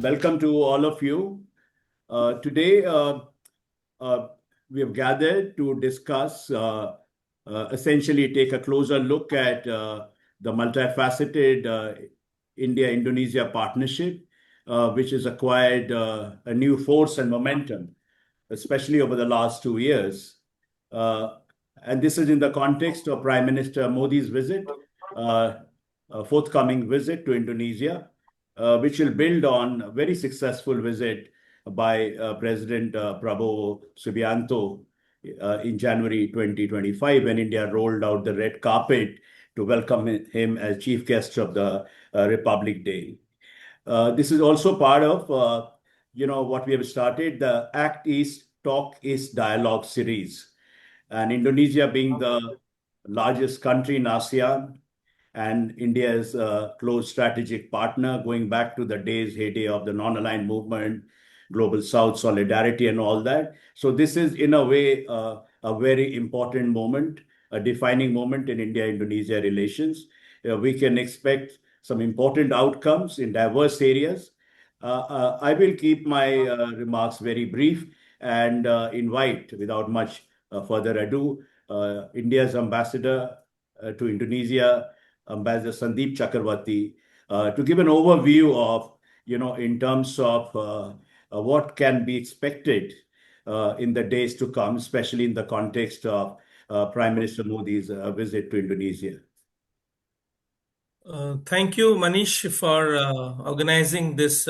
welcome to all of you. Today, uh, we have gathered to discuss, essentially take a closer look at the multifaceted India-Indonesia partnership, which has acquired a new force and momentum, especially over the last 2 years. Uh, and this is in the context of Prime Minister Modi's visit, a forthcoming visit to Indonesia, which will build on a very successful visit by President Prabowo Subianto in January 2025, when India rolled out the red carpet to welcome him as chief guest of the Republic Day. This is also part of what we have started, the Act East, Talk East dialogue series. And Indonesia being the largest country in ASEAN, and India is a close strategic partner going back to the heyday of the non-aligned movement, Global South solidarity and all that. So this is in a way a very important moment, a defining moment in India-Indonesia relations. We can expect some important outcomes in diverse areas. I will keep my remarks very brief and invite, without much further ado, India's ambassador to Indonesia, Ambassador Sandeep Chakravarti, to give an overview of, in terms of what can be expected in the days to come, especially in the context of Prime Minister Modi's visit to Indonesia. Thank you, Manish, for organizing this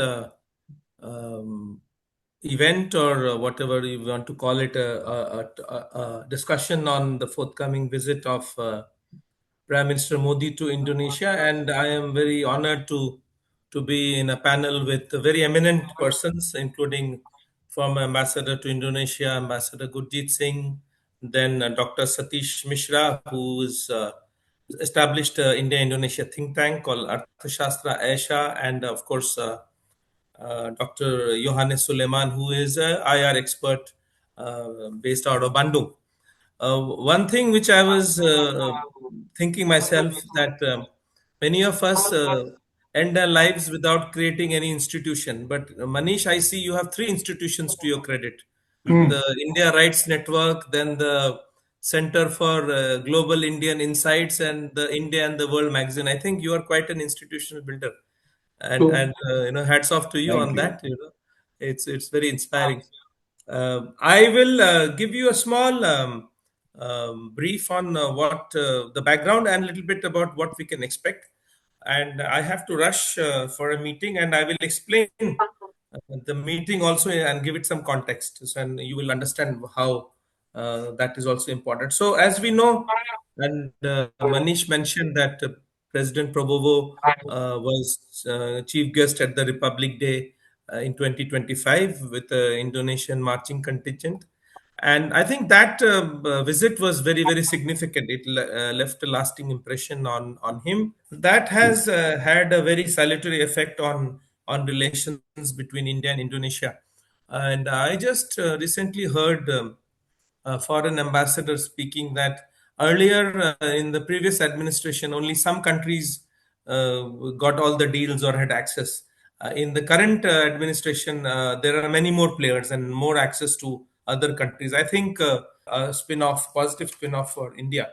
event, or whatever you want to call it, a discussion on the forthcoming visit of Prime Minister Modi to Indonesia. And I am very honored to be in a panel with very eminent persons, including former Ambassador to Indonesia, Ambassador Gurjit Singh, then Dr. Satish Mishra, who is established India-Indonesia think tank called Arthashastra Asia, and of course Dr. Johannes Suleiman, who is a IR expert based out of Bandung. One thing which I was thinking myself, that many of us end our lives without creating any institution. But Manish, I see you have three institutions to your credit: the India Rights Network, then the Center for Global Indian Insights, and the India and the World magazine. I think you are quite an institutional builder, and So, hats off to you Thank on you. that. It's very inspiring. I will give you a small brief on what the background and a little bit about what we can expect. And I have to rush for a meeting, and I will explain the meeting also and give it some context, so, and you will understand how that is also important. So, as we know, and Manish mentioned that President Prabowo was chief guest at the Republic Day in 2025 with the Indonesian marching contingent. And I think that visit was very, very significant. It left a lasting impression on him. That has had a very salutary effect on relations between India and Indonesia. And I just recently heard foreign ambassador speaking that earlier in the previous administration, only some countries uh, got all the deals or had access. In the current administration, there are many more players and more access to other countries. I think a spin-off, positive spin-off for India.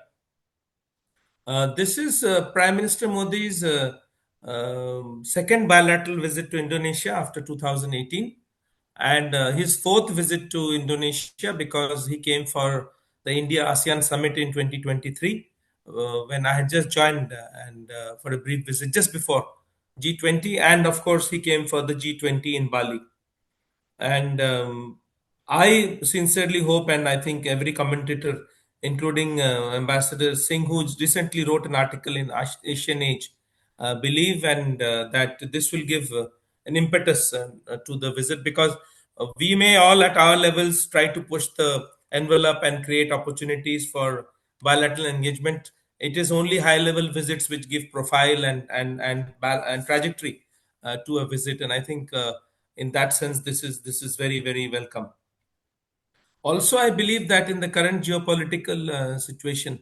This is Prime Minister Modi's second bilateral visit to Indonesia after 2018, and his fourth visit to Indonesia, because he came for the India ASEAN Summit in 2023, when I had just joined, and for a brief visit just before G20, and of course he came for the G20 in Bali. And I sincerely hope, and I think every commentator, including Ambassador Singh, who recently wrote an article in Asian Age, believe and that this will give an impetus to the visit, because we may all at our levels try to push the envelope and create opportunities for bilateral engagement. It is only high level visits which give profile and trajectory to a visit, and I think in that sense this is very, very welcome. Also, I believe that in the current geopolitical situation,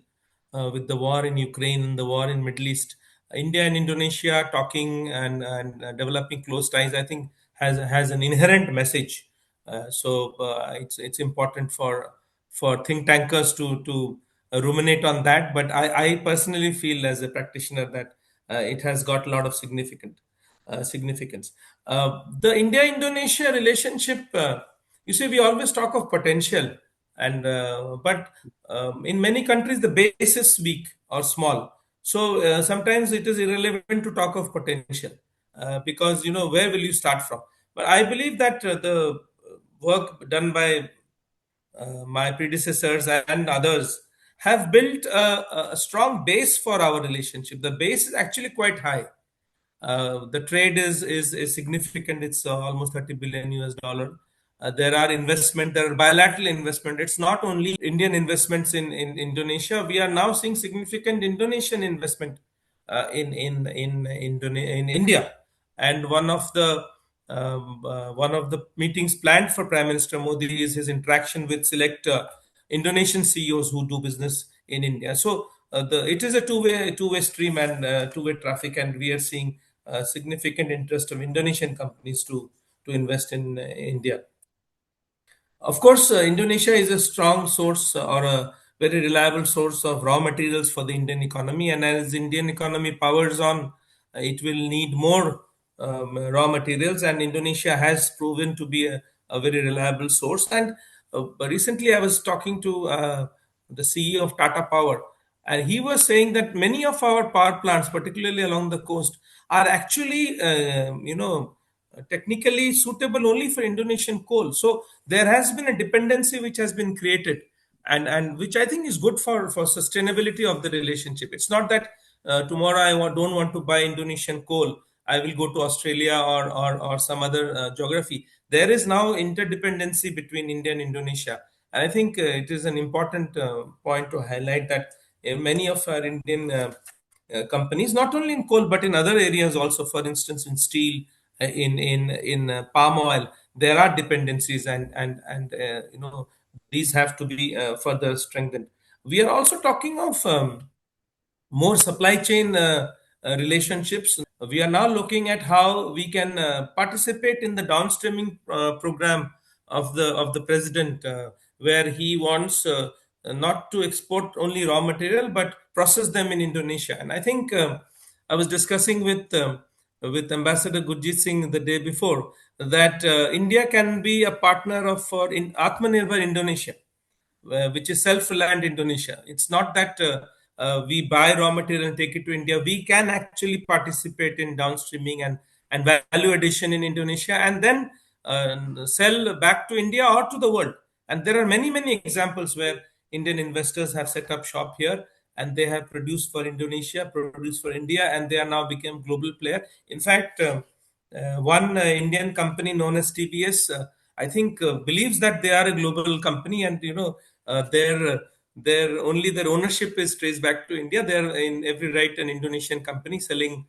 with the war in Ukraine and the war in Middle East, India and Indonesia talking and developing close ties, I think has an inherent message. It's important for think tankers to ruminate on that. But I personally feel as a practitioner that it has got a lot of significance. The India-Indonesia relationship, you see, we always talk of potential, and but in many countries the base is weak or small. So sometimes it is irrelevant to talk of potential, because where will you start from? But I believe that the work done by my predecessors and others have built a strong base for our relationship. The base is actually quite high. The trade is significant. It's almost 30 billion US dollar. There are investment, there are bilateral investment. It's not only Indian investments in Indonesia. We are now seeing significant Indonesian investment in India. And one of the meetings planned for Prime Minister Modi is his interaction with select Indonesian CEOs who do business in India. So it is a two-way stream and two-way traffic, and we are seeing significant interest of Indonesian companies to invest in India. Of course, Indonesia is a strong source or a very reliable source of raw materials for the Indian economy. And as the Indian economy powers on, it will need more raw materials. And Indonesia has proven to be a very reliable source. And recently, I was talking to the CEO of Tata Power, and he was saying that many of our power plants, particularly along the coast, are actually, technically suitable only for Indonesian coal. So there has been a dependency which has been created, and which I think is good for sustainability of the relationship. It's not that tomorrow don't want to buy Indonesian coal, I will go to Australia or some other geography. There is now interdependency between India and Indonesia, and I think it is an important point to highlight that many of our Indian companies, not only in coal but in other areas also, for instance in steel, in palm oil, there are dependencies, and these have to be further strengthened. We are also talking of more supply chain relationships. We are now looking at how we can participate in the downstreaming program of the president, where he wants not to export only raw material but process them in Indonesia. And I think I was discussing with Ambassador Gurjit Singh the day before that India can be a partner of for in Atmanirbhar Indonesia, which is self-reliant Indonesia. It's not that we buy raw material and take it to India. We can actually participate in downstreaming and value addition in Indonesia, and then sell back to India or to the world. And there are many examples where Indian investors have set up shop here, and they have produced for Indonesia, produced for India, and they are now become global player. In fact, one Indian company known as TBS, I think, believes that they are a global company, and their ownership is traced back to India. They are in every right an Indonesian company selling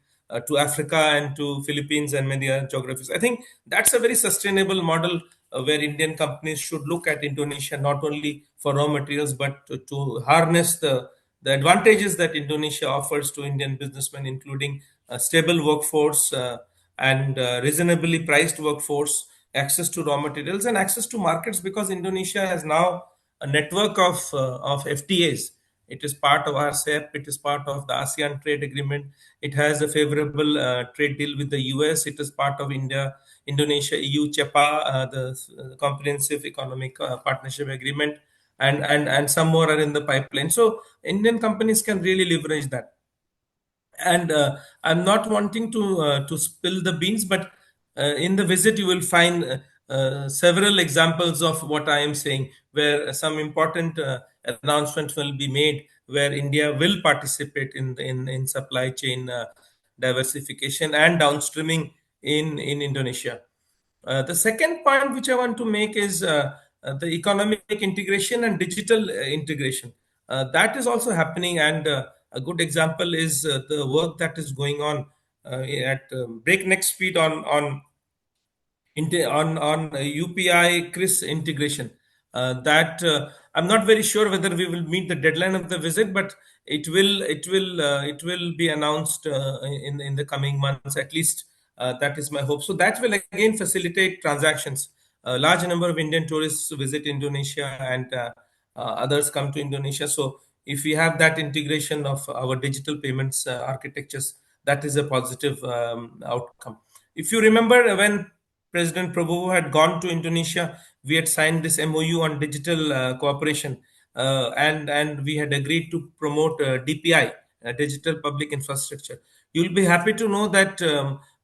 to Africa and to Philippines and many other geographies. I think that's a very sustainable model where Indian companies should look at Indonesia not only for raw materials but to harness the advantages that Indonesia offers to Indian businessmen, including a stable workforce and reasonably priced workforce, access to raw materials, and access to markets, because Indonesia has now a network of FTAs. It is part of RCEP. It is part of the ASEAN trade agreement. It has a favorable trade deal with the US. It is part of Indonesia EU CEPA, the Comprehensive Economic Partnership Agreement, and some more are in the pipeline. So Indian companies can really leverage that. And I'm not wanting to spill the beans, but in the visit you will find several examples of what I am saying, where some important announcements will be made, where India will participate in supply chain diversification and downstreaming in Indonesia. The second point which I want to make is the economic integration and digital integration. That is also happening, and a good example is the work that is going on at breakneck speed on UPI CRIS integration. That I'm not very sure whether we will meet the deadline of the visit, but it will be announced in the coming months. At least That is my hope. So that will again facilitate transactions. A large number of Indian tourists visit Indonesia, and others come to Indonesia. So if we have that integration of our digital payments architectures, that is a positive outcome. If you remember, when President Prabowo had gone to Indonesia, we had signed this MOU on digital cooperation, and we had agreed to promote DPI, digital public infrastructure. You'll be happy to know that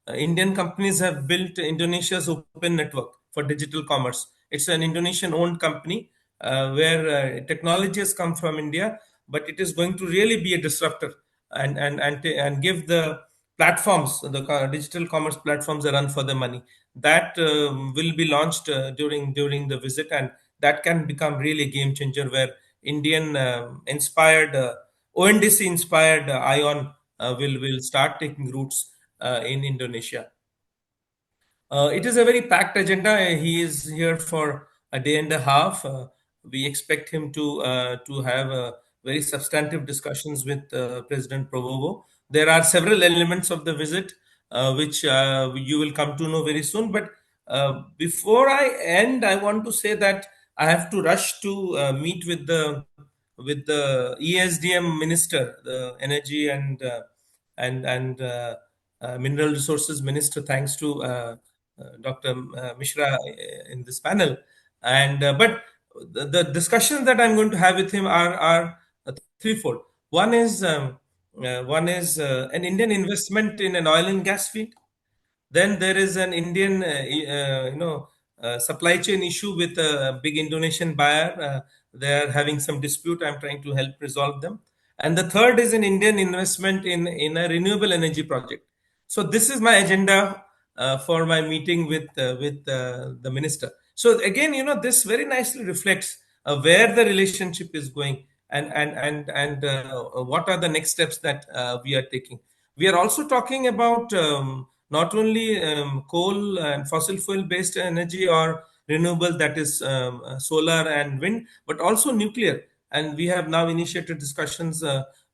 Indian companies have built Indonesia's open network for digital commerce. It's an Indonesian-owned company where technology has come from India, but it is going to really be a disruptor and give the platforms, the digital commerce platforms, a run for the money. That will be launched during the visit, and that can become really a game changer where Indian inspired ONDC inspired ION will start taking roots in Indonesia. It is a very packed agenda. He is here for a day and a half. We expect him to have very substantive discussions with President Prabowo. There are several elements of the visit which you will come to know very soon. But before I end, I want to say that I have to rush to meet with the ESDM minister, the energy and mineral resources minister. Thanks to Dr. Mishra in this panel. And but the discussions that I'm going to have with him are threefold. One is an Indian investment in an oil and gas field. Then there is an Indian, supply chain issue with a big Indonesian buyer. They are having some dispute. I'm trying to help resolve them. And the third is an Indian investment in a renewable energy project. So this is my agenda for my meeting with the minister. So again, this very nicely reflects where the relationship is going, and what are the next steps that we are taking. We are also talking about not only coal and fossil fuel based energy or renewable, that is solar and wind, but also nuclear. And we have now initiated discussions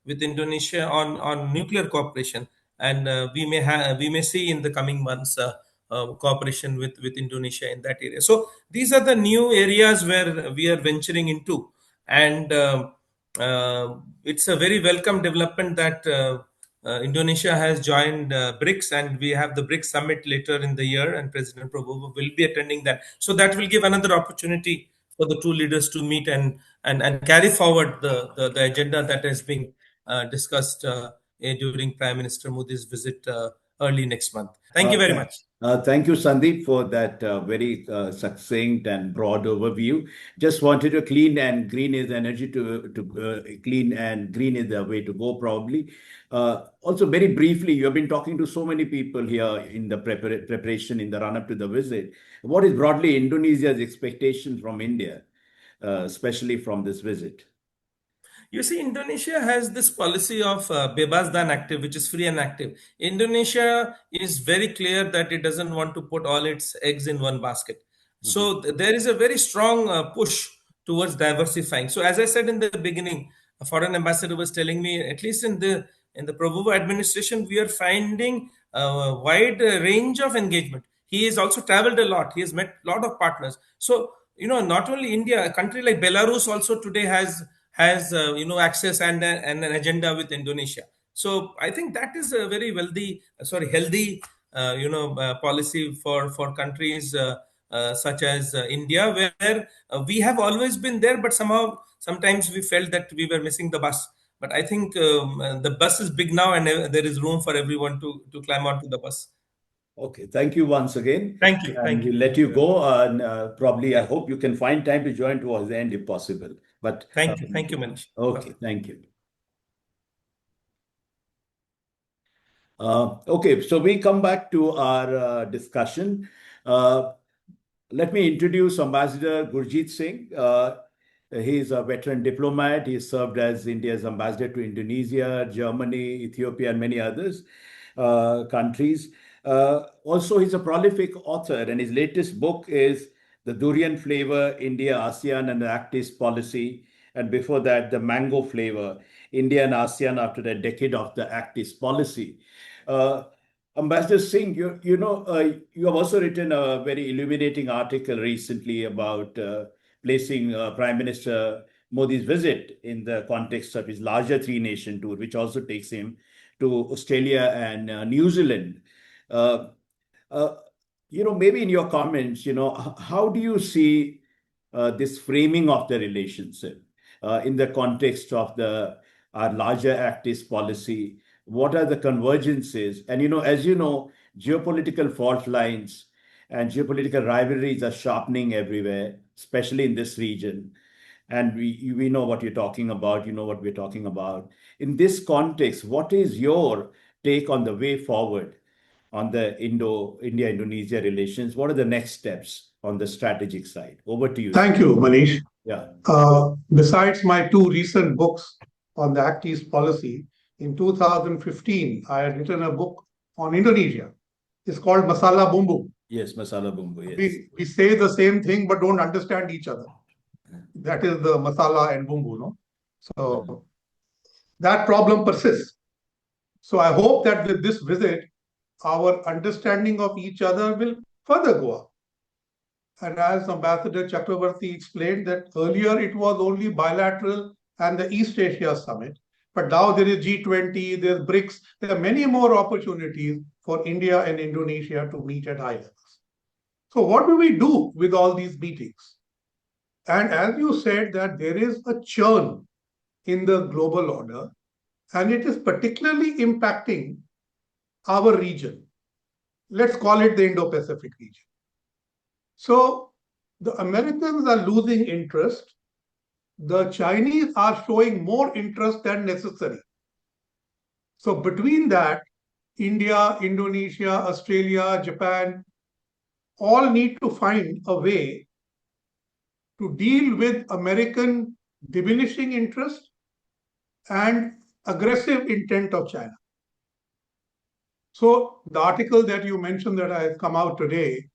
with Indonesia on nuclear cooperation, and we may see in the coming months cooperation with Indonesia in that area. So these are the new areas where we are venturing into, and it's a very welcome development that Indonesia has joined BRICS, and we have the BRICS summit later in the year, and President Prabowo will be attending that. So that will give another opportunity for the two leaders to meet and carry forward the agenda that has been discussed during Prime Minister Modi's visit early next month. Thank you very much. Thank you, Sandeep, for that very succinct and broad overview. Just wanted to clean and green is energy to clean and green is the way to go, probably. Also, very briefly, you have been talking to so many people here in the preparation in the run-up to the visit. What is broadly Indonesia's expectation from India, especially from this visit? You see, Indonesia has this policy of bebas dan active, which is free and active. Indonesia is very clear that it doesn't want to put all its eggs in one basket. So there is a very strong push towards diversifying. So as I said in the beginning, a foreign ambassador was telling me, at least in the Prabowo administration, we are finding a wide range of engagement. He has also traveled a lot. He has met a lot of partners. So not only India, a country like Belarus also today has access and an agenda with Indonesia. So I think that is a very healthy policy for countries such as India, where we have always been there, but sometimes we felt that we were missing the bus. But I think the bus is big now, and there is room for everyone to climb onto the bus. Okay, thank you once again. Thank you. And Thank you. we'll let you go. And probably, I hope you can find time to join towards the end if possible. But Thank you. Thank you, Manish. okay, Bye-bye. thank you. Okay, so we come back to our discussion. Let me introduce Ambassador Gurjeet Singh. He is a veteran diplomat. He served as India's ambassador to Indonesia, Germany, Ethiopia, and many others countries. Also, he's a prolific author, and his latest book is The Durian Flavor, India, ASEAN, and the Act East Policy. And before that, The Mango Flavor, India and ASEAN after a decade of the Act East Policy. Uh, Ambassador Singh, you have also written a very illuminating article recently about placing Prime Minister Modi's visit in the context of his larger three-nation tour, which also takes him to Australia and New Zealand. Uh, uh, Maybe in your comments, how do you see this framing of the relationship in the context of the our larger Act East policy? What are the convergences? And as you know, geopolitical fault lines and geopolitical rivalries are sharpening everywhere, especially in this region. And we know what you're talking about. You know what we're talking about. In this context, what is your take on the way forward on the India-Indonesia relations? What are the next steps on the strategic side? Over to you, Thank sir. you, Manish. Yeah. Besides my two recent books on the Act East policy, in 2015, I had written a book on Indonesia. It's called Masala Bumbu. Yes, masala bumbu. Yes. We say the same thing but don't understand each other. That is the masala and bumbu, no? So that problem persists. So I hope that with this visit, our understanding of each other will further go up. And as Ambassador Chakravarti explained, that earlier it was only bilateral and the East Asia Summit. But now there is G20, there's BRICS. There are many more opportunities for India and Indonesia to meet at high levels. So what do we do with all these meetings? And as you said, that there is a churn in the global order, and it is particularly impacting our region. Let's call it the Indo-Pacific region. So the Americans are losing interest. The Chinese are showing more interest than necessary. So between that, India, Indonesia, Australia, Japan all need to find a way to deal with American diminishing interest and aggressive intent of China. So the article that you mentioned that has come out today,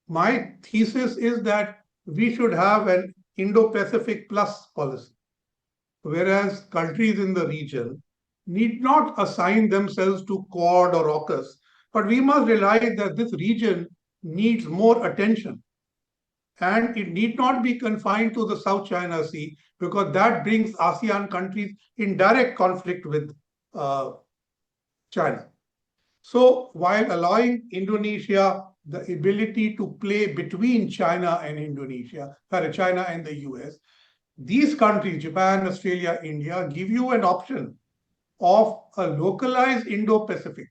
my thesis is that we should have an Indo-Pacific plus policy, whereas countries in the region need not assign themselves to Quad or AUKUS, but we must realize that this region needs more attention. And it need not be confined to the South China Sea, because that brings ASEAN countries in direct conflict with China. So while allowing Indonesia the ability to play between China and Indonesia, sorry, China and the US, these countries, Japan, Australia, India, give you an option of a localized Indo-Pacific,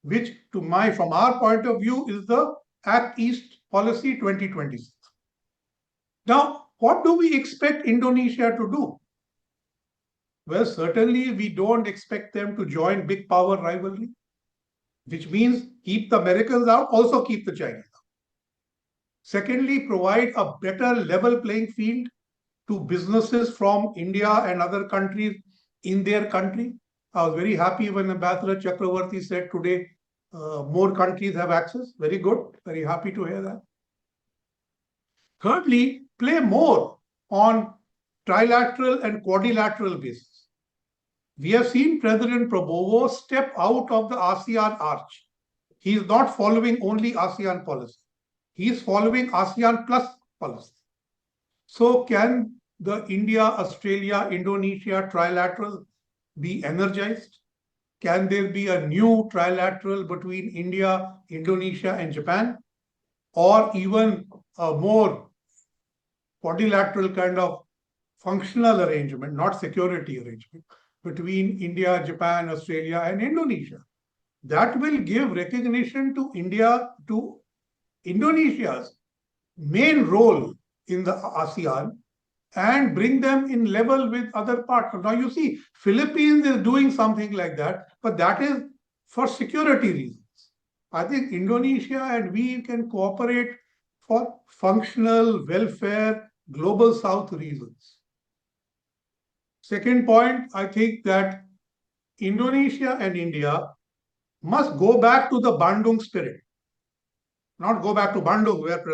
which from our point of view is the Act East Policy 2026. Now, what do we expect Indonesia to do? Well, certainly we don't expect them to join big power rivalry, which means keep the Americans out, also keep the Chinese out. Secondly, provide a better level playing field to businesses from India and other countries in their country. I was very happy when Ambassador Chakravarti said today more countries have access. Very good. Very happy to hear that. Thirdly, play more on trilateral and quadrilateral basis. We have seen President Prabowo step out of the ASEAN arch. He is not following only ASEAN policy. He is following ASEAN plus policy. So can the India, Australia, Indonesia trilateral be energized? Can there be a new trilateral between India, Indonesia, and Japan? Or even a more quadrilateral kind of functional arrangement, not security arrangement, between India, Japan, Australia, and Indonesia. That will give recognition to Indonesia's main role in the ASEAN and bring them in level with other partners. Now you see, Philippines is doing something like that, but that is for security reasons. I think Indonesia and we can cooperate for functional, welfare, global South reasons. Second point, I think that Indonesia and India must go back to the Bandung spirit. Not go back to Bandung where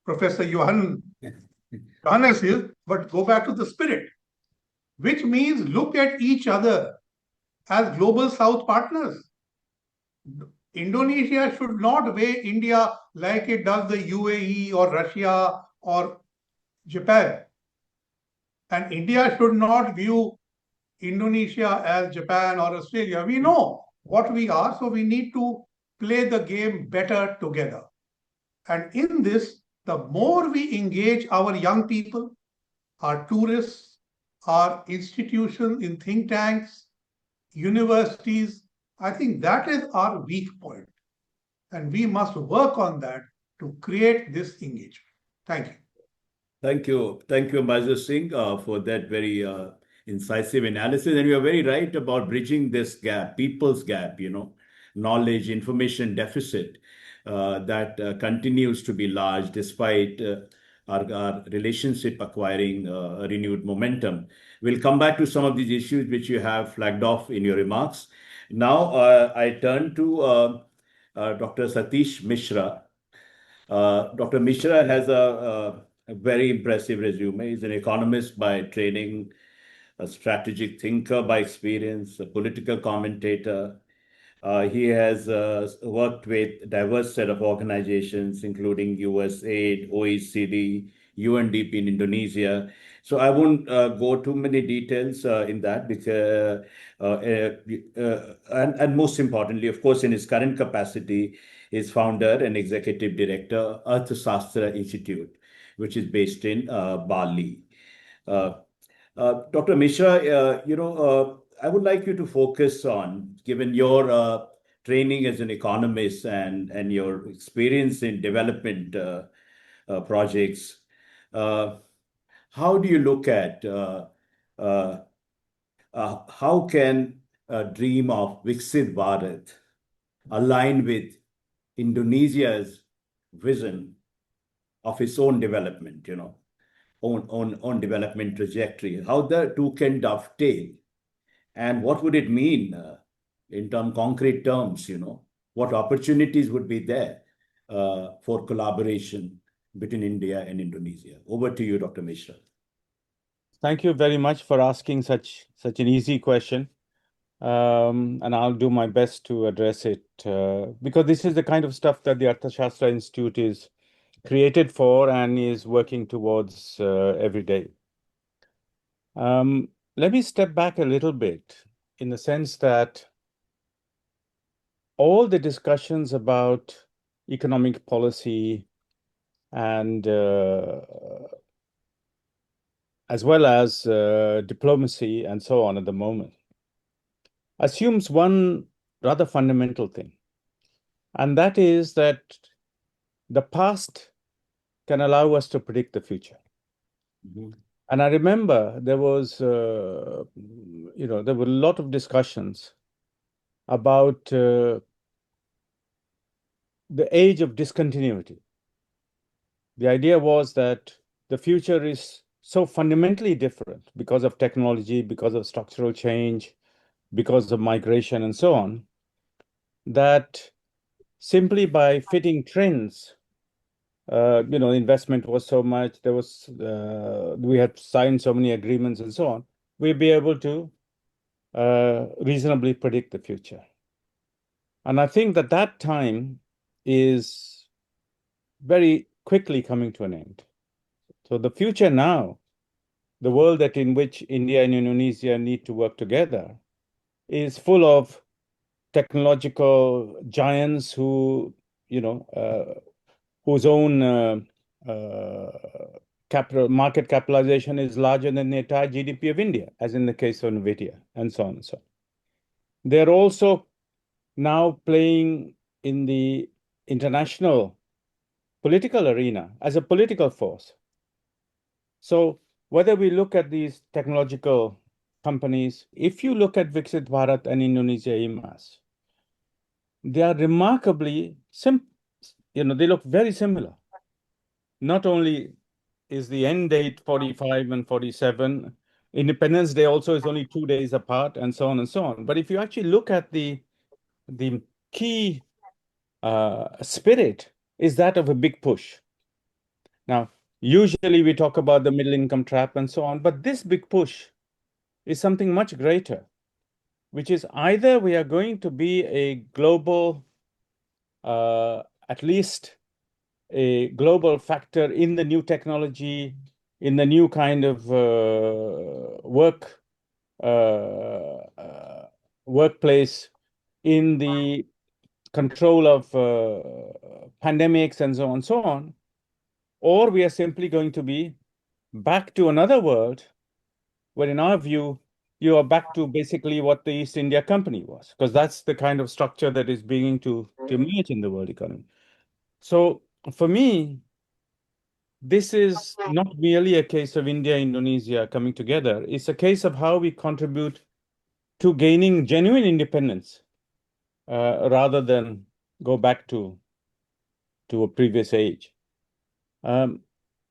Professor Johannes is, but go back to the spirit, which means look at each other as global South partners. Indonesia should not weigh India like it does the UAE or Russia or Japan. And India should not view Indonesia as Japan or Australia. We know what we are, so we need to play the game better together. And in this, the more we engage our young people, our tourists, our institutions in think tanks, universities, I think that is our weak point. And we must work on that to create this engagement. Thank you. Thank you. Thank you, Mazhar Singh, for that very incisive analysis. And you're very right about bridging this gap, people's gap, knowledge, information deficit that continues to be large despite our relationship acquiring a renewed momentum. We'll come back to some of these issues which you have flagged off in your remarks. Now, I turn to Dr. Satish Mishra. Dr. Mishra has a very impressive resume. He's an economist by training, a strategic thinker by experience, a political commentator. He has worked with a diverse set of organizations, including USAID, OECD, UNDP in Indonesia. So I won't go too many details in that because, and most importantly, of course, in his current capacity, is founder and executive director, Arthasastra Institute, which is based in Bali. Dr. Mishra, I would like you to focus on, given your training as an economist and your experience in development projects, how do you look at how can a dream of Viksit Bharat align with Indonesia's vision of its own development, own development trajectory, how the two can dovetail, and what would it mean in concrete terms, what opportunities would be there for collaboration between India and Indonesia. Over to you, Dr. Mishra. Thank you very much for asking such an easy question. And I'll do my best to address it because this is the kind of stuff that the Arthashastra Institute is created for and is working towards every day. Let me step back a little bit in the sense that all the discussions about economic policy and as well as diplomacy and so on at the moment assumes one rather fundamental thing, and that is that the past can allow us to predict the future. Mm-hmm. And I remember there was, there were a lot of discussions about the age of discontinuity. The idea was that the future is so fundamentally different because of technology, because of structural change, because of migration and so on, that simply by fitting trends, investment was so much, there was, we had signed so many agreements and so on, we'd be able to reasonably predict the future. And I think that time is very quickly coming to an end. So the future now, the world in which India and Indonesia need to work together, is full of technological giants who, whose own market capitalization is larger than the entire GDP of India, as in the case of NVIDIA, and so on and so on. They're also now playing in the international political arena as a political force. So whether we look at these technological companies, if you look at Viksit Bharat and Indonesia IMAS, they are remarkably they look very similar. Not only is the end date 45 and 47, Independence Day also is only 2 days apart, and so on and so on. But if you actually look at the key spirit, is that of a big push. Now, usually we talk about the middle income trap and so on, but this big push is something much greater, which is either we are going to be a global at least a global factor in the new technology, in the new kind of workplace, in the control of pandemics and so on and so on, or we are simply going to be back to another world where, in our view, you are back to basically what the East India Company was, because that's the kind of structure that is beginning to emerge in the world economy. So for me, this is not merely a case of India-Indonesia coming together. It's a case of how we contribute to gaining genuine independence rather than go back to a previous age.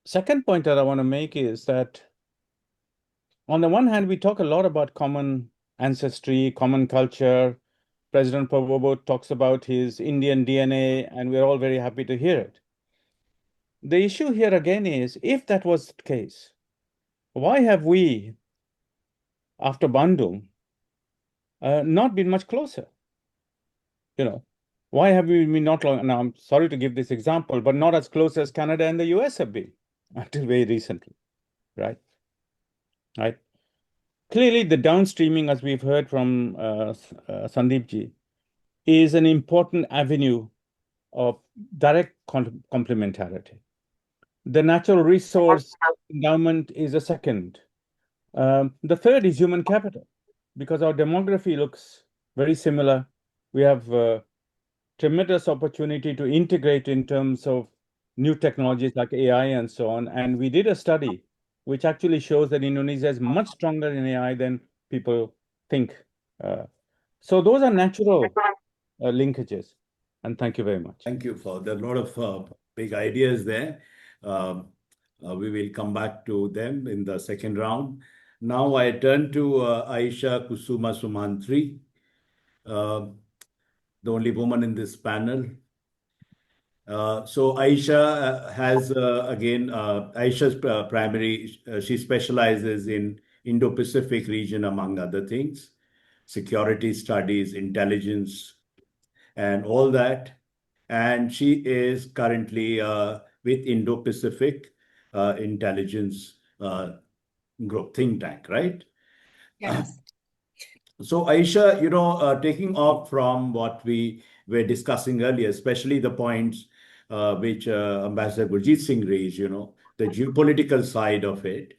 Second point that I want to make is that on the one hand, we talk a lot about common ancestry, common culture. President Prabowo talks about his Indian DNA, and we're all very happy to hear it. The issue here again is, if that was the case, why have we, after Bandung, not been much closer? You know, why have we been not long? Now, I'm sorry to give this example, but not as close as Canada and the US have been until very recently, right? Right. Clearly, the downstreaming, as we've heard from Sandeep ji, is an important avenue of direct complementarity. The natural resource endowment is a second. The third is human capital, because our demography looks very similar. We have tremendous opportunity to integrate in terms of new technologies like AI and so on. And we did a study which actually shows that Indonesia is much stronger in AI than people think. So those are natural linkages. And thank you very much. Thank you for there are a lot of big ideas there. We will come back to them in the second round. Now I turn to Aisha Kusuma Sumantri, the only woman in this panel. So Aisha has Aisha's primary, she specializes in Indo-Pacific region, among other things, security studies, intelligence, and all that. And she is currently with Indo-Pacific Intelligence Group think tank, right? Yes. So Aisha, taking off from what we were discussing earlier, especially the points which Ambassador Gurjeet Singh raised, the geopolitical side of it.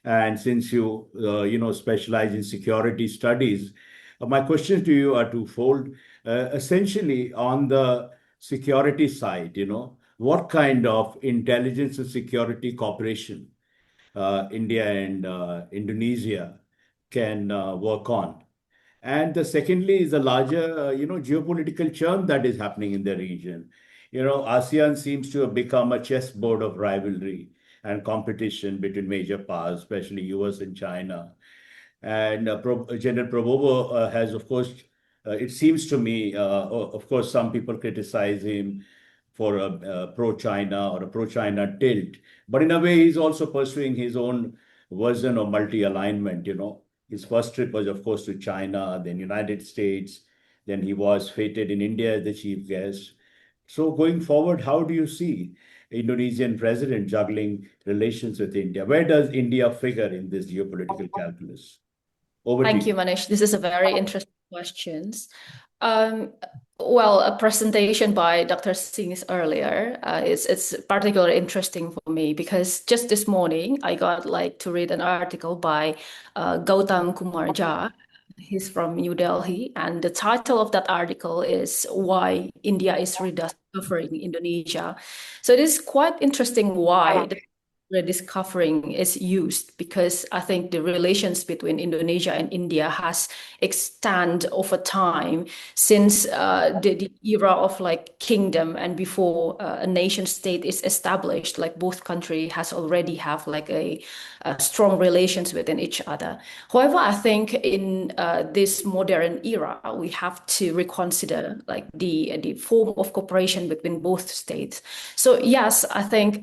And since you, specialize in security studies, my questions to you are twofold. Essentially, on the security side, what kind of intelligence and security cooperation India and Indonesia can work on? And the secondly is the larger, geopolitical churn that is happening in the region. ASEAN seems to have become a chessboard of rivalry and competition between major powers, especially US and China. And General Prabowo has, of course, it seems to me, of course, some people criticize him for a pro-China or a pro-China tilt, but in a way, he's also pursuing his own version of multi-alignment. His first trip was, of course, to China, then United States, then he was fated in India as the chief guest. So going forward, how do you see Indonesian president juggling relations with India? Where does India figure in this geopolitical calculus? Over to Thank you, Manish. This is a very interesting question. Well, a presentation by Dr. Singh earlier, it's particularly interesting for me because just this morning I got to read an article by Gautam Kumar Jha. He's from New Delhi, and the title of that article is "Why India is Rediscovering Indonesia." So it is quite interesting why the rediscovering is used, because I think the relations between Indonesia and India has extended over time since the era of kingdom and before a nation state is established. Both country has already have a strong relations within each other. However, I think in this modern era, we have to reconsider the form of cooperation between both states. So yes, I think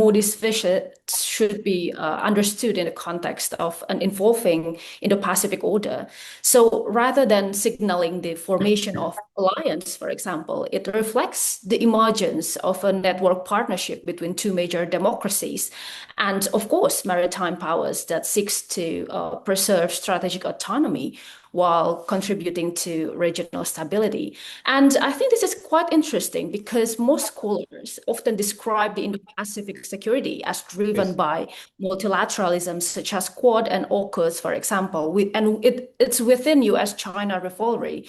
Modi's visit should be understood in the context of an evolving Indo-Pacific order. So rather than signaling the formation of alliance, for example, it reflects the emergence of a network partnership between two major democracies, and of course, maritime powers that seeks to preserve strategic autonomy while contributing to regional stability. And I think this is quite interesting because most scholars often describe the Indo-Pacific security as driven by multilateralism, such as Quad and AUKUS, for example, it's within US-China rivalry.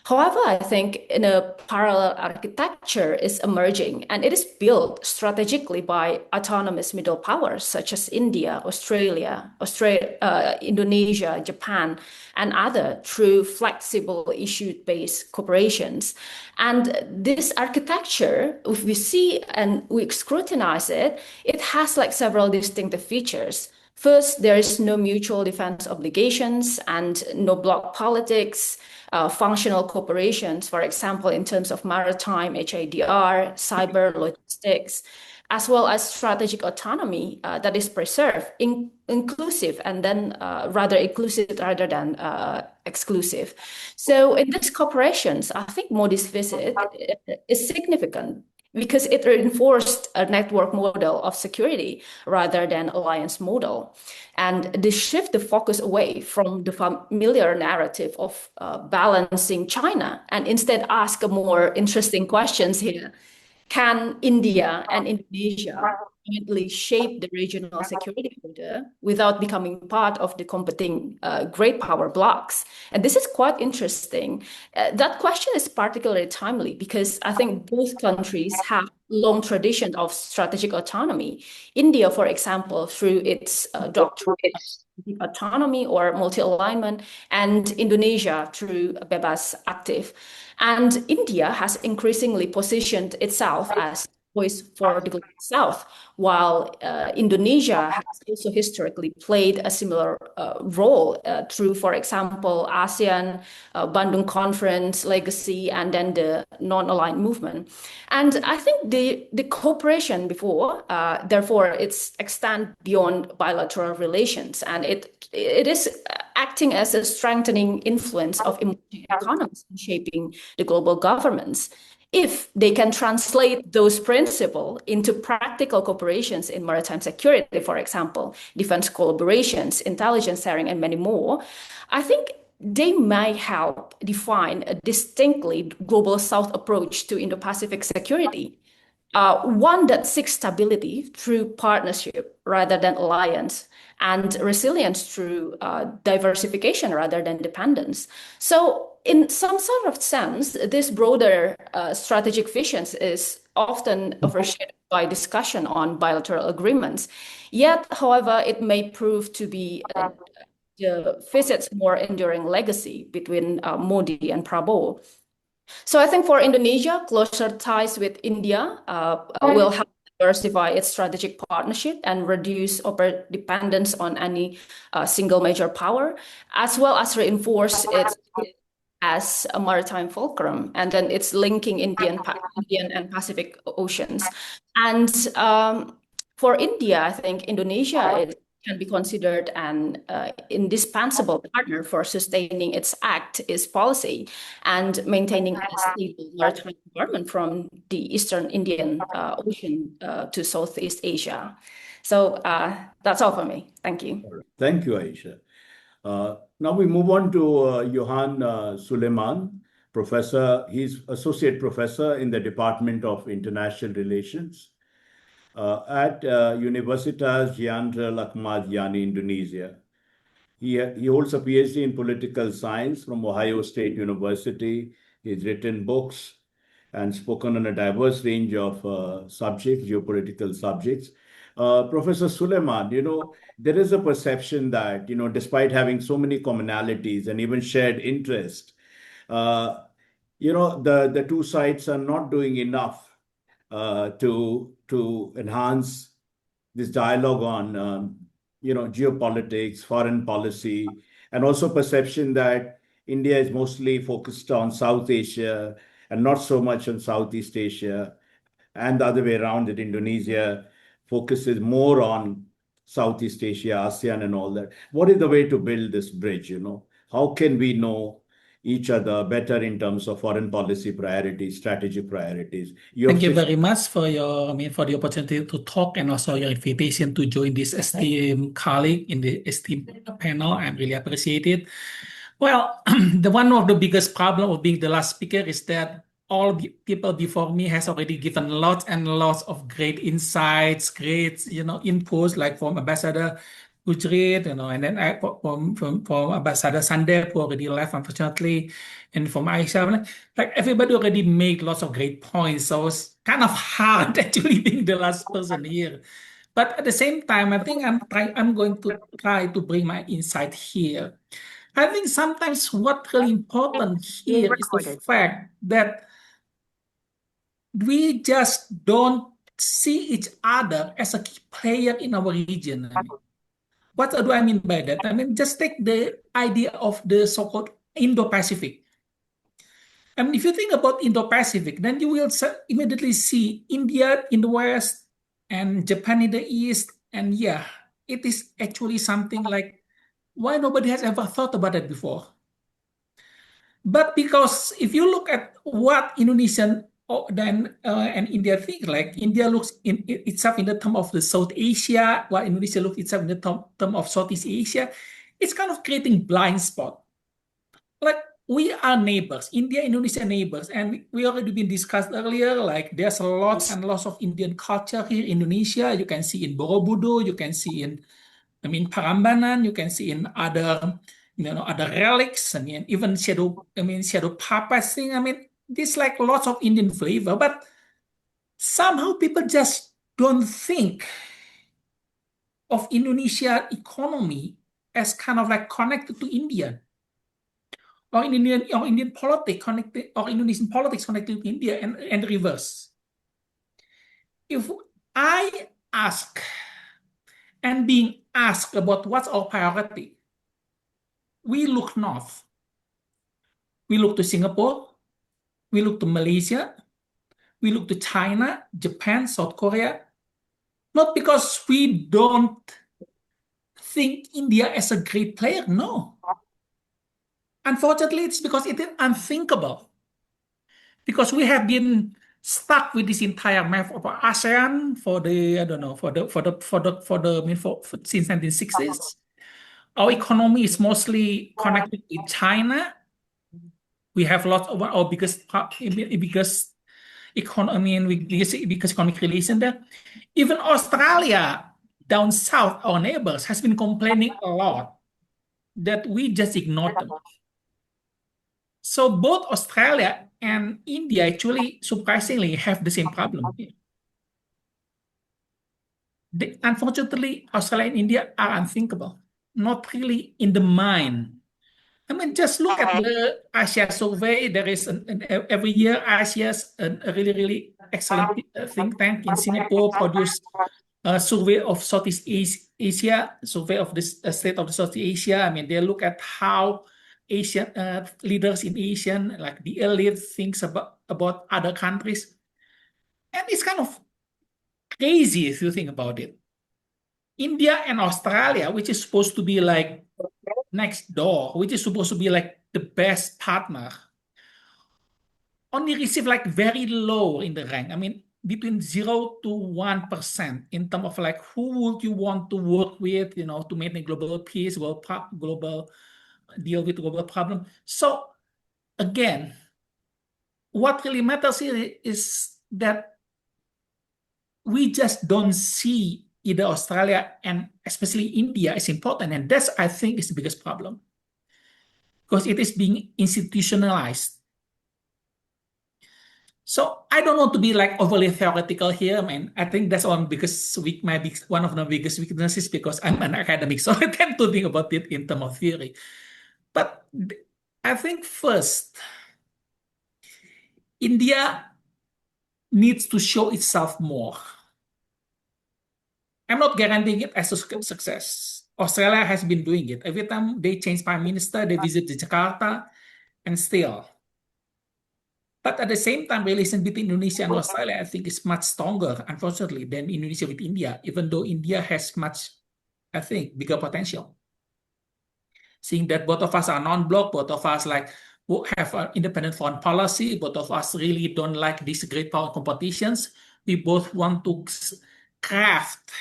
However, I think in a parallel architecture is emerging, and it is built strategically by autonomous middle powers such as India, Indonesia, Japan, and other through flexible issue-based cooperations. And this architecture, if we see and we scrutinize it, it has like several distinctive features. First, there is no mutual defense obligations and no bloc politics, functional cooperations, for example, in terms of maritime, HADR, cyber, logistics, as well as strategic autonomy that is preserved, inclusive, and then rather inclusive rather than exclusive. So in these cooperations, I think Modi's visit is significant because it reinforced a network model of security rather than alliance model. And this shift the focus away from the familiar narrative of balancing China and instead ask a more interesting questions here. Can India and Indonesia jointly shape the regional security order without becoming part of the competing great power blocs? And this is quite interesting. That question is particularly timely because I think both countries have long tradition of strategic autonomy. India, for example, through its doctrine of autonomy or multi-alignment, and Indonesia through Bebas Aktif. And India has increasingly positioned itself as voice for the global South, while Indonesia has also historically played a similar role through, for example, ASEAN, Bandung Conference, legacy, and then the non-aligned movement. And I think the cooperation therefore, it's extend beyond bilateral relations, and it is acting as a strengthening influence of emerging economies in shaping the global governments. If they can translate those principles into practical cooperations in maritime security, for example, defense collaborations, intelligence sharing, and many more, I think they might help define a distinctly global South approach to Indo-Pacific security. One that seeks stability through partnership rather than alliance, and resilience through diversification rather than dependence. So in some sort of sense, this broader strategic vision is often overshadowed by discussion on bilateral agreements. Yet, however, it may prove to be the visit's more enduring legacy between Modi and Prabowo. So I think for Indonesia, closer ties with India will help diversify its strategic partnership and reduce over dependence on any single major power, as well as reinforce its as a maritime fulcrum, and then it's linking Indian and Pacific oceans. And for India, I think Indonesia can be considered an indispensable partner for sustaining its policy and maintaining a stable maritime environment from the Eastern Indian Ocean to Southeast Asia. So that's all for me. Thank you. Thank you, Aisha. Now we move on to Johan Suleiman, professor. He's associate professor in the Department of International Relations at Universitas Jenderal Ahmad Yani, Indonesia. He holds a PhD in political science from Ohio State University. He's written books and spoken on a diverse range of subjects, geopolitical subjects. Professor Suleiman, there is a perception that, despite having so many commonalities and even shared interest, the two sides are not doing enough to enhance this dialogue on, geopolitics, foreign policy, and also perception that India is mostly focused on South Asia and not so much on Southeast Asia, and the other way around, that Indonesia focuses more on Southeast Asia, ASEAN, and all that. What is the way to build this bridge? How can we know each other better in terms of foreign policy priorities, strategic priorities? Thank you very much for for the opportunity to talk and also your invitation to join this esteemed colleague in the esteemed panel. I really appreciate it. Well, the one of the biggest problem of being the last speaker is that all the people before me has already given lots and lots of great insights, great inputs, like from Ambassador Gujrit, and then from Ambassador Sandep, who already left unfortunately, and from Aisha, like everybody already made lots of great points. So it's kind of hard actually being the last person here. But at the same time, I think I'm going to try to bring my insight here. I think sometimes what's really important here is the fact that we just don't see each other as a key player in our region. What do I mean by that? I mean, just take the idea of the so-called Indo-Pacific. I mean, if you think about Indo-Pacific, then you will immediately see India in the west and Japan in the east. And yeah, it is actually something like why nobody has ever thought about it before. But because if you look at what Indonesian and India think, like India looks in itself in the term of the South Asia, while Indonesia looks itself in the term of Southeast Asia, it's kind of creating blind spot. Like we are neighbors, India, Indonesia neighbors, and we already been discussed earlier. Like there's lots and lots of Indian culture here in Indonesia. You can see in Borobudur, you can see in Parambanan, you can see in other other relics, even shadow papas thing. There's like lots of Indian flavor, but somehow people just don't think of Indonesia economy as kind of like connected to India, or Indian politics connected, or Indonesian politics connected to India, and reverse. If I ask and being asked about what's our priority, we look north. We look to Singapore, we look to Malaysia, we look to China, Japan, South Korea, not because we don't think India as a great player, no. Unfortunately, it's because it is unthinkable. Because we have been stuck with this entire map of ASEAN since 1960s. Our economy is mostly connected with China. We have lots of our biggest economy, biggest economic relation there. Even Australia down south, our neighbors, has been complaining a lot that we just ignored them. So both Australia and India actually surprisingly have the same problem here. Unfortunately, Australia and India are unthinkable, not really in the mind. Just look at the Asia survey. There is every year Asia's a really, really excellent think tank in Singapore produce a survey of Southeast Asia, survey of the state of the Southeast Asia. They look at how Asian leaders in Asian, like the elite, thinks about other countries, and it's kind of crazy if you think about it. India and Australia, which is supposed to be like next door, which is supposed to be like the best partner, only receive like very low in the rank. Between 0 to 1% in terms of like who would you want to work with, to maintain global peace, global deal with global problem. So again, what really matters here is that we just don't see either Australia and especially India as important, and that's, I think, is the biggest problem because it is being institutionalized. So I don't want to be like overly theoretical here. I think that's one of the biggest weaknesses because I'm an academic, so I tend to think about it in terms of theory. But I think first, India needs to show itself more. I'm not guaranteeing it as a success. Australia has been doing it. Every time they change prime minister, they visit Jakarta, and still But at the same time, relations between Indonesia and Australia, I think, is much stronger, unfortunately, than Indonesia with India, even though India has much, I think, bigger potential. Seeing that both of us are non-bloc, both of us like have an independent foreign policy, both of us really don't like these great power competitions. We both want to craft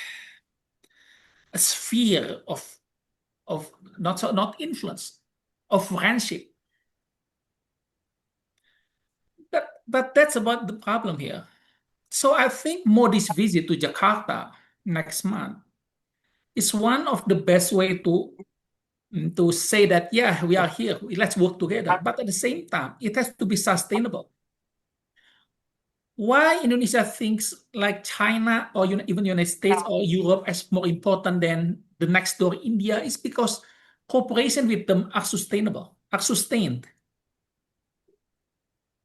a sphere of not influence, of friendship. But that's about the problem here. So I think Modi's visit to Jakarta next month is one of the best way to say that, yeah, we are here, let's work together. But at the same time, it has to be sustainable. Why Indonesia thinks like China or even United States or Europe as more important than the next door India is because cooperation with them are sustainable, are sustained.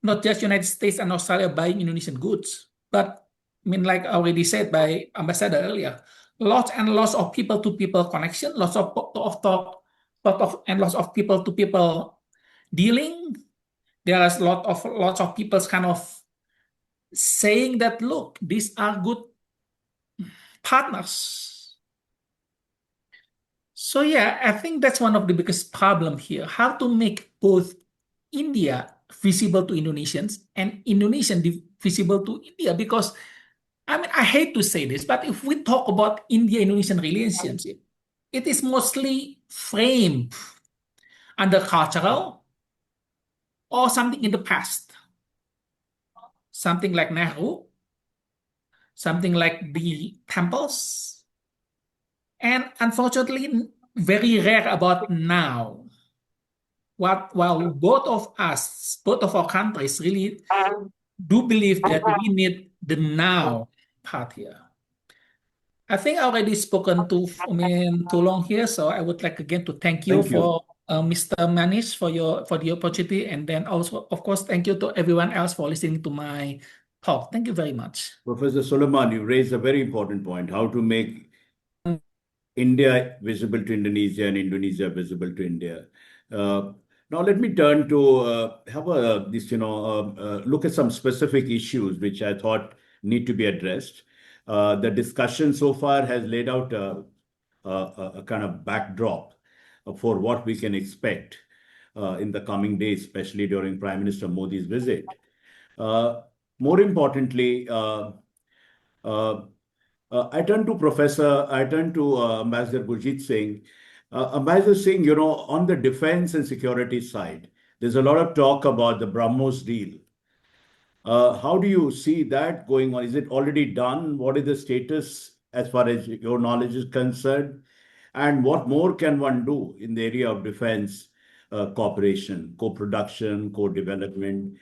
Not just United States and Australia buying Indonesian goods, but I mean, like already said by Ambassador earlier, lots and lots of people-to-people connection, lots of talk, and lots of people-to-people dealing. There's lots of people kind of saying that, look, these are good partners. So yeah, I think that's one of the biggest problem here: how to make both India visible to Indonesians and Indonesian visible to India. Because I mean, I hate to say this, but if we talk about India-Indonesian relationship, it is mostly framed under cultural or something in the past. Something like Nehru, something like the temples, and unfortunately, very rare about now. While both of us, both of our countries really do believe that we need the now part here. I think I already spoken too long here, so I would like again to thank you Thank you. for Mr. Manish for the opportunity, and then also, of course, thank you to everyone else for listening to my talk. Thank you very much. Professor Suleiman, you raised a very important point: how to make India visible to Indonesia and Indonesia visible to India. Now let me turn to look at some specific issues which I thought need to be addressed. The discussion so far has laid out a kind of backdrop for what we can expect in the coming days, especially during Prime Minister Modi's visit. More importantly, I turn to Ambassador Gurjit Singh. Ambassador Singh, on the defense and security side, there's a lot of talk about the BrahMos deal. How do you see that going on? Is it already done? What is the status as far as your knowledge is concerned? And what more can one do in the area of defense cooperation, co-production, co-development?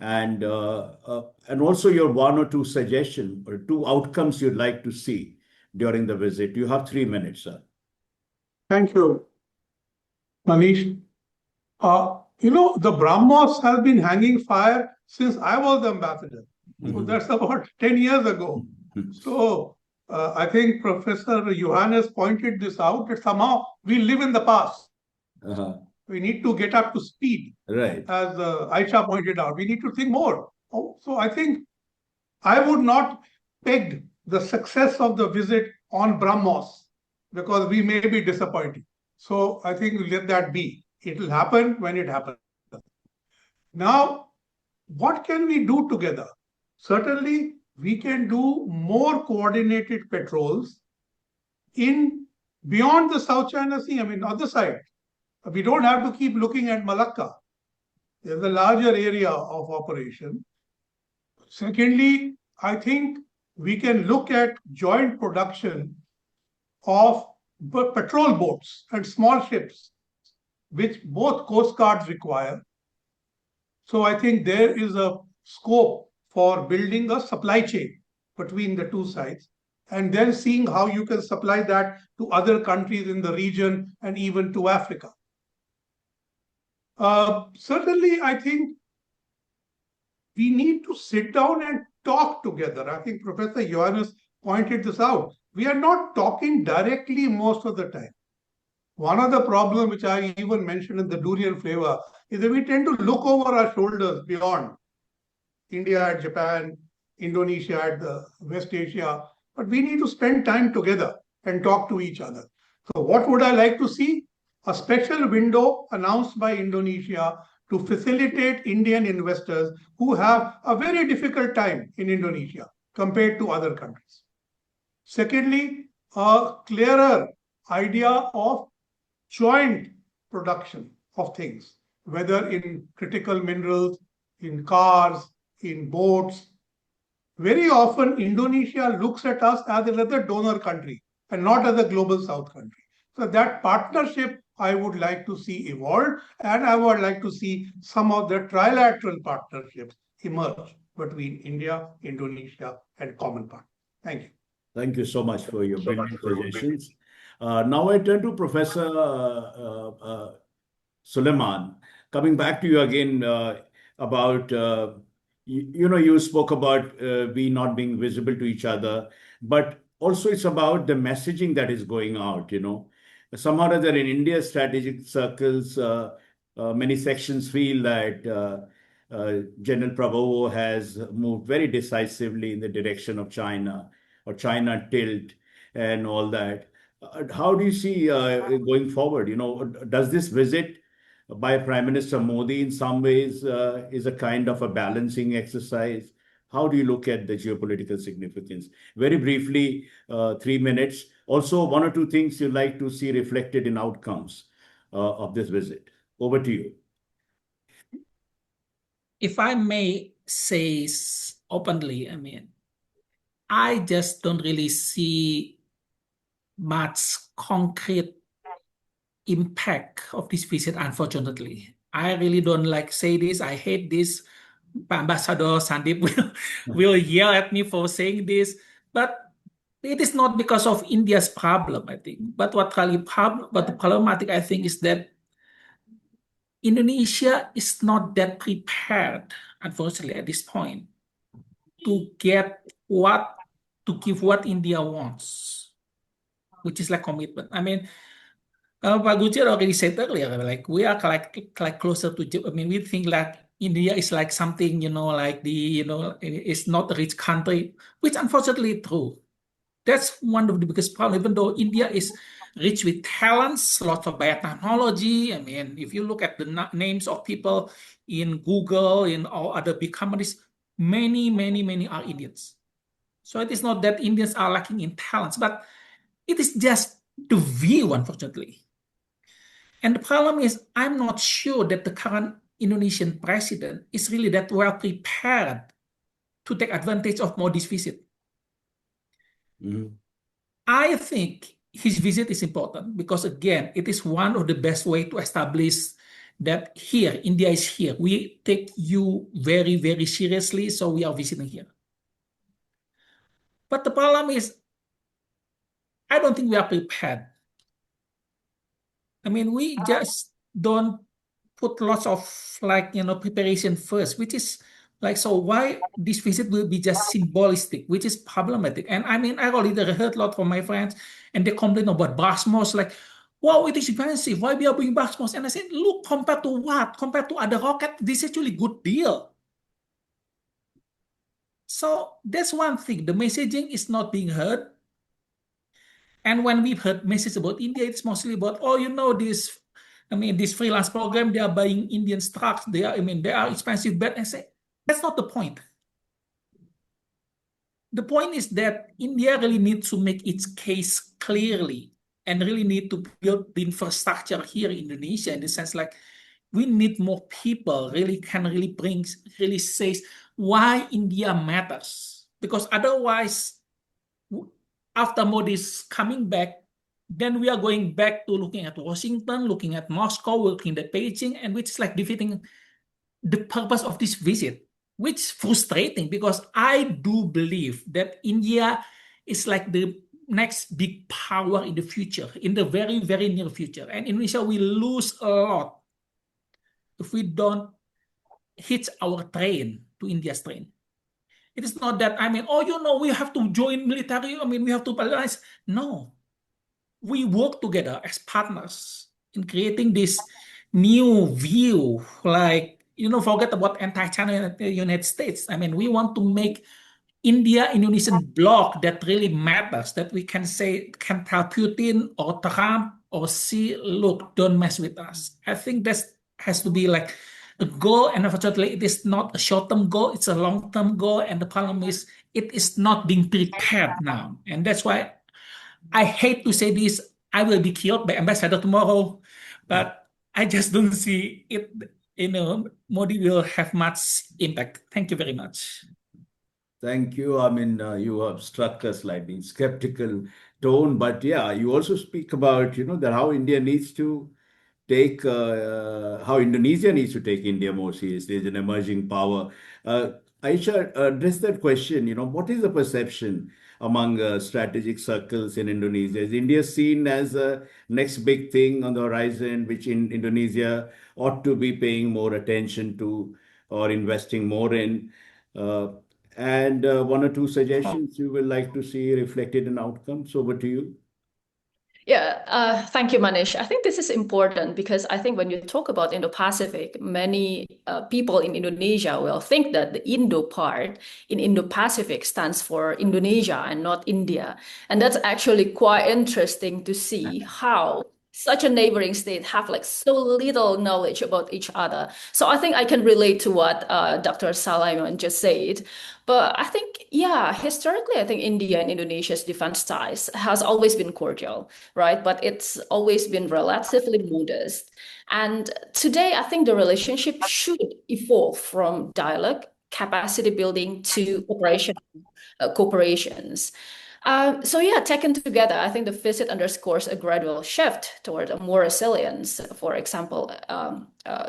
And also your one or two suggestions or two outcomes you'd like to see during the visit. You have 3 minutes, sir. Thank you, Manish. The BrahMos has been hanging fire since I was the ambassador. So that's about 10 years ago. So I think Professor Johannes pointed this out, that somehow we live in the past. We need to get up to speed. Right. As Aisha pointed out, we need to think more. So I think I would not peg the success of the visit on BrahMos, because we may be disappointing. So I think let that be. It will happen when it happens. Now, what can we do together? Certainly, we can do more coordinated patrols beyond the South China Sea, other side. We don't have to keep looking at Malacca. There's a larger area of operation. Secondly, I think we can look at joint production of patrol boats and small ships, which both coast guards require. So I think there is a scope for building a supply chain between the two sides, and then seeing how you can supply that to other countries in the region and even to Africa. Certainly, I think we need to sit down and talk together. I think Professor Johannes pointed this out. We are not talking directly most of the time. One of the problems, which I even mentioned in the durian flavor, is that we tend to look over our shoulders beyond. India at Japan, Indonesia at the West Asia, but we need to spend time together and talk to each other. So, what would I like to see? A special window announced by Indonesia to facilitate Indian investors who have a very difficult time in Indonesia compared to other countries. Secondly, a clearer idea of joint production of things, whether in critical minerals, in cars, in boats. Very often, Indonesia looks at us as another donor country and not as a global south country. So, that partnership I would like to see evolve, and I would like to see some of the trilateral partnerships emerge between India, Indonesia, and common partners. Thank you. Thank you so much for your brilliant suggestions. Now I turn to Professor Suleiman. Coming back to you again about, you spoke about we not being visible to each other, but also it's about the messaging that is going out, Somehow or other in India's strategic circles, many sections feel that General Prabowo has moved very decisively in the direction of China or China tilt and all that. How do you see going forward? Does this visit by Prime Minister Modi in some ways is a kind of a balancing exercise? How do you look at the geopolitical significance? Very briefly, 3 minutes. Also, one or two things you'd like to see reflected in outcomes of this visit. Over to you. If I may say openly, I just don't really see much concrete impact of this visit, unfortunately. I really don't like say this. I hate this. Ambassador Sandip will yell at me for saying this, but it is not because of India's problem, I think. But what the problematic, I think, is that Indonesia is not that prepared, unfortunately, at this point, to give what India wants, which is like commitment. Pak Gujir already said earlier, like we are like closer to. We think like India is like something, like it's not a rich country, which unfortunately true. That's one of the biggest problems. Even though India is rich with talents, lots of biotechnology. If you look at the names of people in Google, in all other big companies, many, many, many are Indians. So it is not that Indians are lacking in talents, but it is just the view, unfortunately. And the problem is, I'm not sure that the current Indonesian president is really that well prepared to take advantage of Modi's visit. Mhm. I think his visit is important because, again, it is one of the best way to establish that here, India is here. We take you very, very seriously, so we are visiting here. But the problem is, I don't think we are prepared. We just don't put lots of preparation first, which is like, so why this visit will be just symbolistic, which is problematic. And I already heard a lot from my friends, and they complain about BRASMOS, like, wow, it is expensive. Why we are doing BRASMOS? And I said, look, compared to what? Compared to other rocket, this is actually good deal. So that's one thing. The messaging is not being heard. And when we've heard messages about India, it's mostly about, this freelance program, they are buying Indian stocks. They are expensive, but I say, that's not the point. The point is that India really needs to make its case clearly and really need to build the infrastructure here in Indonesia, in the sense like we need more people really says why India matters. Because otherwise, after Modi's coming back, then we are going back to looking at Washington, looking at Moscow, looking at Beijing, and which is like defeating the purpose of this visit, which is frustrating because I do believe that India is like the next big power in the future, in the very, very near future. And Indonesia will lose a lot if we don't hitch our train to India's train. It is not that, we have to join military, we have to balance. No. We work together as partners in creating this new view, like forget about anti-China in the United States. I mean, we want to make India-Indonesian bloc that really matters, that we can tell Putin or Trump or Xi, look, don't mess with us. I think that has to be like a goal, and unfortunately, it is not a short-term goal, it's a long-term goal, and the problem is it is not being prepared now. And that's why I hate to say this, I will be killed by ambassador tomorrow, but I just don't see it, Modi will have much impact. Thank you very much. Thank you. I mean, you have struck a slightly skeptical tone, but yeah, you also speak about, that how India needs to take, how Indonesia needs to take India more seriously as an emerging power. Aisha, address that question. What is the perception among strategic circles in Indonesia? Is India seen as a next big thing on the horizon, which in Indonesia ought to be paying more attention to or investing more in? Uh, and one or two suggestions you will like to see reflected in outcomes. Over to you. Yeah, thank you, Manish. I think this is important because I think when you talk about Indo-Pacific, many people in Indonesia will think that the Indo part in Indo-Pacific stands for Indonesia and not India. And that's actually quite interesting to see how such a neighboring state have like so little knowledge about each other. So I think I can relate to what Dr. Salaiman just said. But I think, yeah, historically, I think India and Indonesia's defense ties has always been cordial, right? But it's always been relatively modest. And today, I think the relationship should evolve from dialogue, capacity building to operational cooperations. So yeah, taken together, I think the visit underscores a gradual shift toward a more resilience, for example,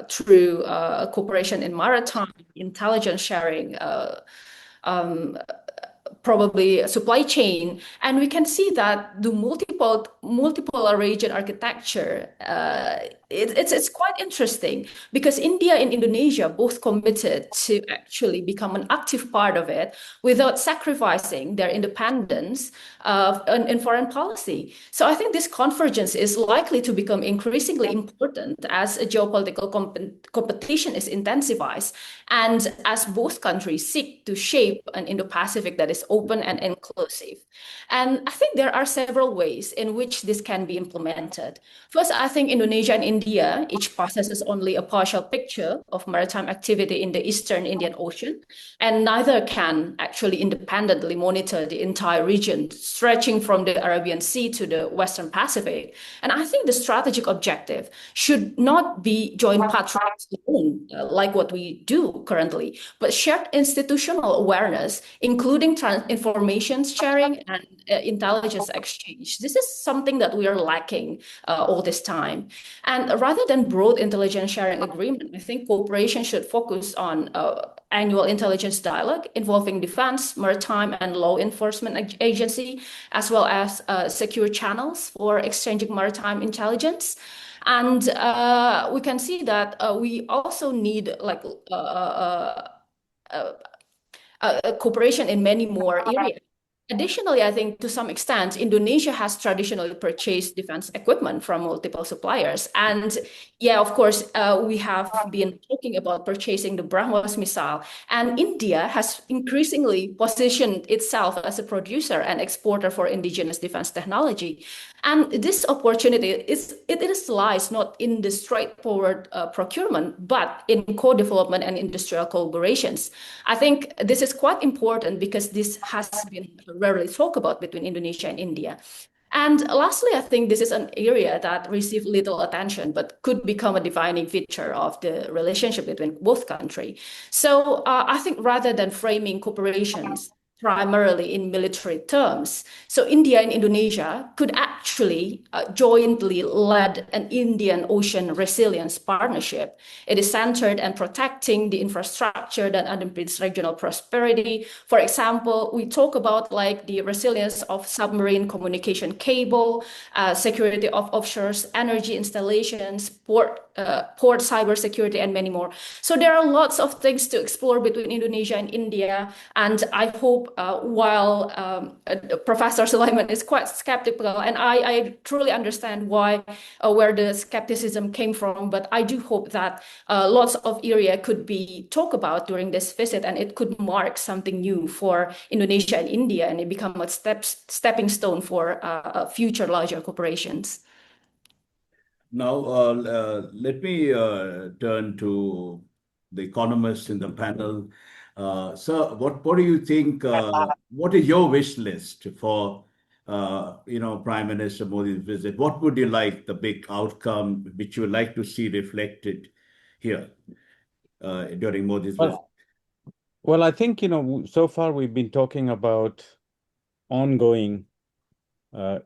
through cooperation in maritime, intelligence sharing, probably supply chain, and we can see that the multiple region architecture it's quite interesting because India and Indonesia both committed to actually become an active part of it without sacrificing their independence in foreign policy. So I think this convergence is likely to become increasingly important as a geopolitical competition is intensified and as both countries seek to shape an Indo-Pacific that is open and inclusive. And I think there are several ways in which this can be implemented. First, I think Indonesia and India each possesses only a partial picture of maritime activity in the Eastern Indian Ocean, and neither can actually independently monitor the entire region, stretching from the Arabian Sea to the Western Pacific. And I think the strategic objective should not be joint patrols alone, like what we do currently, but shared institutional awareness, including information sharing and intelligence exchange. This is something that we are lacking all this time. And rather than broad intelligence sharing agreement, I think cooperation should focus on annual intelligence dialogue involving defense, maritime, and law enforcement agency, as well as secure channels for exchanging maritime intelligence. And we can see that we also need like cooperation in many more areas. Additionally, I think to some extent, Indonesia has traditionally purchased defense equipment from multiple suppliers. And yeah, of course, we have been talking about purchasing the BrahMos missile. And India has increasingly positioned itself as a producer and exporter for indigenous defense technology. And this opportunity lies not in the straightforward procurement, but in co-development and industrial collaborations. I think this is quite important because this has been rarely talked about between Indonesia and India. And lastly, I think this is an area that received little attention, but could become a defining feature of the relationship between both countries. So I think rather than framing cooperations primarily in military terms, so India and Indonesia could actually jointly lead an Indian Ocean Resilience Partnership. It is centered on protecting the infrastructure that underpins regional prosperity. For example, we talk about like the resilience of submarine communication cable, security of offshore energy installations, port cybersecurity, and many more. So there are lots of things to explore between Indonesia and India, and I hope hope, while Professor Sulaiman is quite skeptical, and I truly understand why, where the skepticism came from, but I do hope that lots of area could be talked about during this visit, and it could mark something new for Indonesia and India, and it become a stepping stone for future larger corporations. Now, let me turn to the economists in the panel. Sir, what do you think? What is your wish list for, Prime Minister Modi's visit? What would you like the big outcome which you would like to see reflected here during Modi's visit? Well, I think, so far we've been talking about ongoing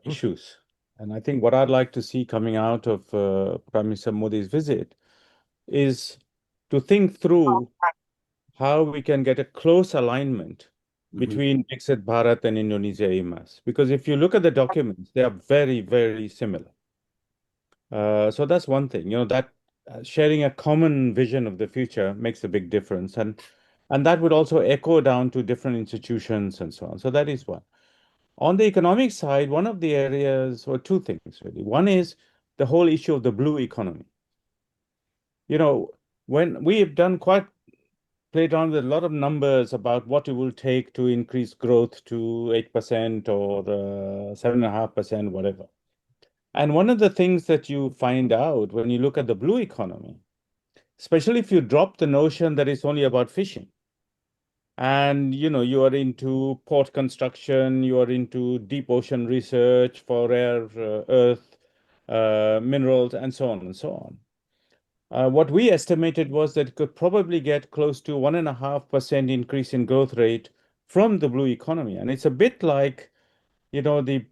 issues. And I think what I'd like to see coming out of Prime Minister Modi's visit is to think through how we can get a close alignment between Viksit Bharat and Indonesia IMAS. Because if you look at the documents, they are very, very similar. So that's one thing, that sharing a common vision of the future makes a big difference. And that would also echo down to different institutions and so on. So that is one. On the economic side, one of the areas, or two things really. One is the whole issue of the blue economy. When we have played around with a lot of numbers about what it will take to increase growth to 8% or 7.5%, whatever. And one of the things that you find out when you look at the blue economy, especially if you drop the notion that it's only about fishing, and you are into port construction, you are into deep ocean research for rare earth minerals, and so on and so on. What we estimated was that it could probably get close to 1.5% increase in growth rate from the blue economy. And it's a bit like, the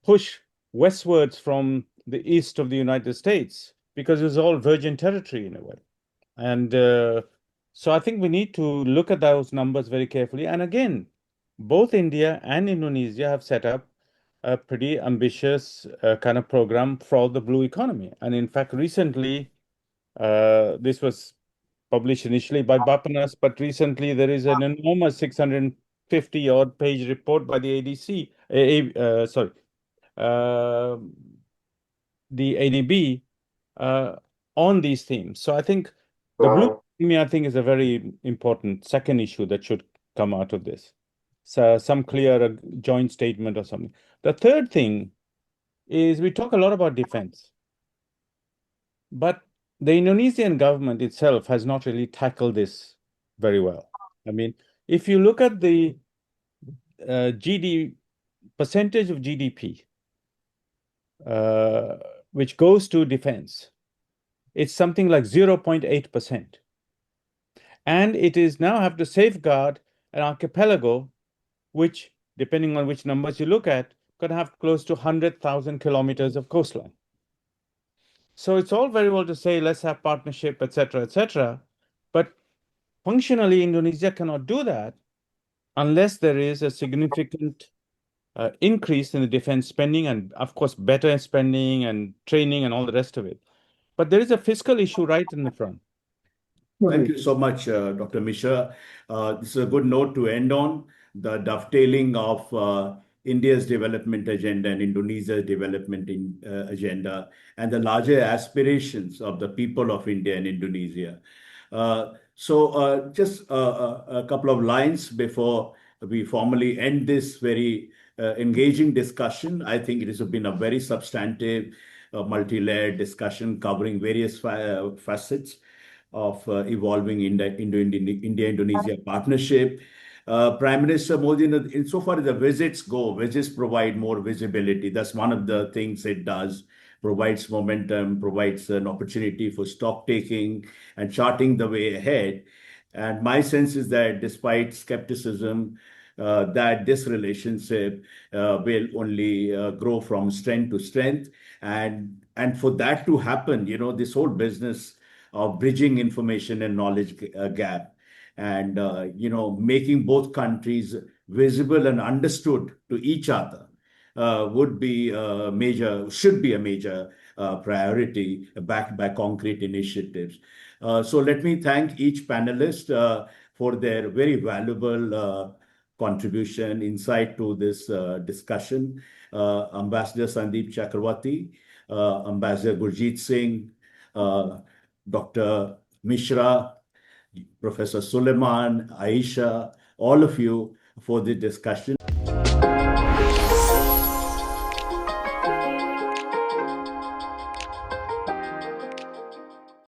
push westwards from the east of the United States, because it's all virgin territory in a way. And so I think we need to look at those numbers very carefully. And again, both India and Indonesia have set up a pretty ambitious kind of program for the blue economy. And in fact, recently, this was published initially by Bapanas, but recently there is an enormous 650 odd page report by the ADC, the ADB on these themes. So I think the blue economy, I think, is a very important second issue that should come out of this. So some clear joint statement or something. The third thing is we talk a lot about defense, but the Indonesian government itself has not really tackled this very well. I mean, if you look at the percentage of GDP which goes to defense, it's something like 0.8%. And it is now have to safeguard an archipelago, which, depending on which numbers you look at, could have close to 100,000 kilometers of coastline. So it's all very well to say, let's have partnership, etc., but functionally, Indonesia cannot do that unless there is a significant increase in the defense spending and, of course, better spending and training and all the rest of it. But there is a fiscal issue right in the front. Thank you so much, Dr. Mishra. This is a good note to end on, the dovetailing of India's development agenda and Indonesia's development agenda, and the larger aspirations of the people of India and Indonesia. So just a couple of lines before we formally end this very engaging discussion. I think it has been a very substantive, multi-layered discussion covering various facets of evolving India-Indonesia partnership. Prime Minister Modi, insofar as the visits go, visits provide more visibility. That's one of the things it does, provides momentum, provides an opportunity for stock taking and charting the way ahead. And my sense is that despite skepticism, that this relationship will only grow from strength to strength. And for that to happen, this whole business of bridging information and knowledge gap and making both countries visible and understood to each other should be a major priority backed by concrete initiatives. So let me thank each panelist for their very valuable contribution, insight to this discussion. Ambassador Sandeep Chakravarti, Ambassador Gurjeet Singh, Dr. Mishra, Professor Suleiman, Aisha, all of you for the discussion.